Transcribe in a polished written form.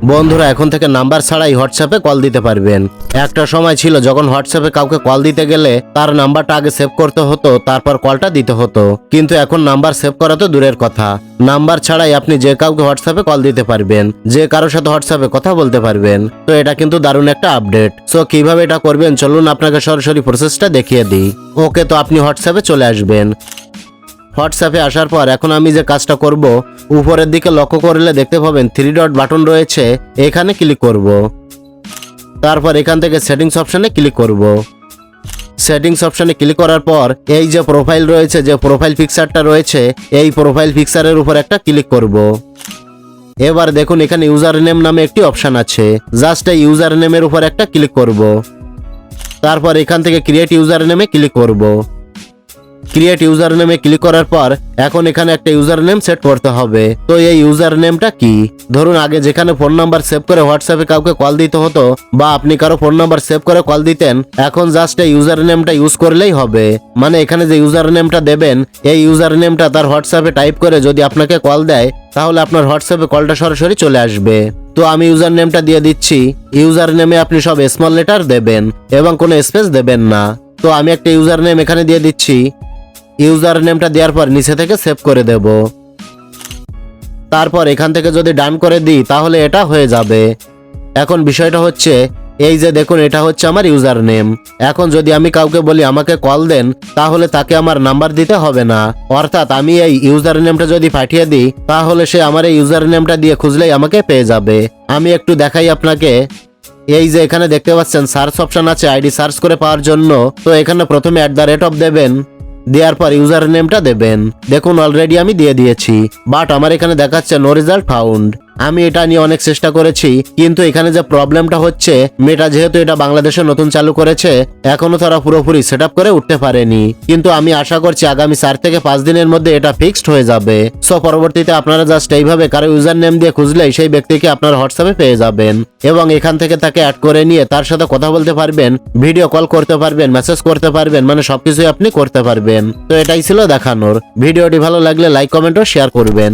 বন্ধুরা এখন থেকে নাম্বার ছাড়াই হোয়াটসঅ্যাপে কল দিতে পারবেন। একটা সময় ছিল যখন হোয়াটসঅ্যাপে কাউকে কল দিতে গেলে তার নাম্বারটা আগে সেভ করতে হতো, তারপর কলটা দিতে হতো। কিন্তু এখন নাম্বার সেভ করা তো দূরের কথা, নাম্বার ছাড়াই আপনি যে কাউকে হোয়াটসঅ্যাপে কল দিতে পারবেন, যে কারোর সাথে হোয়াটসঅ্যাপে কথা বলতে পারবেন। তো এটা কিন্তু দারুণ একটা আপডেট। সো কিভাবে এটা করবেন চলুন আপনাকে সরাসরি প্রসেসটা দেখিয়ে দিই। ওকে, তো আপনি হোয়াটসঅ্যাপে চলে আসবেন। হোয়াটসঅ্যাপে আসার পর এখন আমি যে কাজটা করব, উপরের দিকে লক্ষ্য করলে দেখতে পাবেন 3 ডট বাটন রয়েছে, এখানে ক্লিক করব। তারপর এখান থেকে সেটিংস অপশনে ক্লিক করব। সেটিংস অপশনে ক্লিক করার পর এই যে প্রোফাইল রয়েছে, যে প্রোফাইল পিকচারটা রয়েছে, এই প্রোফাইল পিকচারের উপর একটা ক্লিক করব। এবার দেখুন এখানে ইউজার নেম নামে একটি অপশন আছে, জাস্ট এই ইউজার নেমের উপর একটা ক্লিক করব। তারপর এখান থেকে ক্রিয়েট ইউজার নেমে ক্লিক করব। ক্রিয়েট ইউজার নেমে ক্লিক করার পর এখন এখানে একটা ইউজার নেম সেট করতে হবে। তো এই ইউজার নেমটা কি? ধরুন আগে যেখানে ফোন নাম্বার সেভ করে হোয়াটসঅ্যাপে কাউকে কল দিতে হতো, বা আপনি কারো ফোন নাম্বার সেভ করে কল দিতেন, এখন জাস্ট এই ইউজার নেমটা ইউজ করলেই হবে। মানে এখানে যে ইউজার নেমটা দেবেন, এই ইউজার নেমটা তার হোয়াটসঅ্যাপে টাইপ করে যদি আপনাকে কল দেয়, তাহলে আপনার হোয়াটসঅ্যাপে কলটা সরাসরি চলে আসবে। তো আমি ইউজার নেমটা দিয়ে দিচ্ছি। ইউজার নেমে আপনি সব স্মল লেটার দেবেন এবং কোনো স্পেস দেবেন না। তো আমি একটা ইউজার নেম এখানে দিয়ে দিচ্ছি। ইউজার নেমটা দেওয়ার পর নিচে থেকে সেভ করে দেব। তারপর এখান থেকে যদি ডান করে দিই তাহলে এটা হয়ে যাবে। এখন বিষয়টা হচ্ছে এই যে দেখুন এটা হচ্ছে আমার ইউজার নেম। এখন যদি আমি কাউকে বলি আমাকে কল দেন, তাহলে তাকে আমার নাম্বার দিতে হবে না। অর্থাৎ আমি এই ইউজার নেমটা যদি পাঠিয়ে দিই, তাহলে সে আমার এই ইউজার নেমটা দিয়ে খুঁজলেই আমাকে পেয়ে যাবে। আমি একটু দেখাই আপনাকে। এই যে এখানে দেখতে পাচ্ছেন সার্চ অপশন আছে আইডি সার্চ করে পাওয়ার জন্য। তো এখানে প্রথমে @of দেবেন, দেওয়ার পর ইউজার নেমটা দেবেন। দেখুন অলরেডি আমি দিয়ে দিয়েছি, বাট আমার এখানে দেখাচ্ছে নো রেজাল্ট ফাউন্ড। আমি এটা নিয়ে অনেক চেষ্টা করেছি, কিন্তু এখানে যে প্রবলেমটা হচ্ছে, মেটা যেহেতু এটা বাংলাদেশে নতুন চালু করেছে, এখনো তারা পুরোপুরি সেট আপ করে উঠতে পারেনি। কিন্তু আমি আশা করছি আগামী 4 থেকে 5 দিনের মধ্যে এটা ফিক্সড হয়ে যাবে। সো পরবর্তীতে আপনারা জাস্ট এইভাবে কারো ইউজার নেম দিয়ে খুঁজলেই সেই ব্যক্তিকে আপনার হোয়াটসঅ্যাপে পেয়ে যাবেন, এবং এখান থেকে তাকে অ্যাড করে নিয়ে তার সাথে কথা বলতে পারবেন, ভিডিও কল করতে পারবেন, মেসেজ করতে পারবেন, মানে সবকিছুই আপনি করতে পারবেন। তো এটাই ছিল দেখানোর। ভিডিওটি ভালো লাগলে লাইক, কমেন্ট ও শেয়ার করবেন।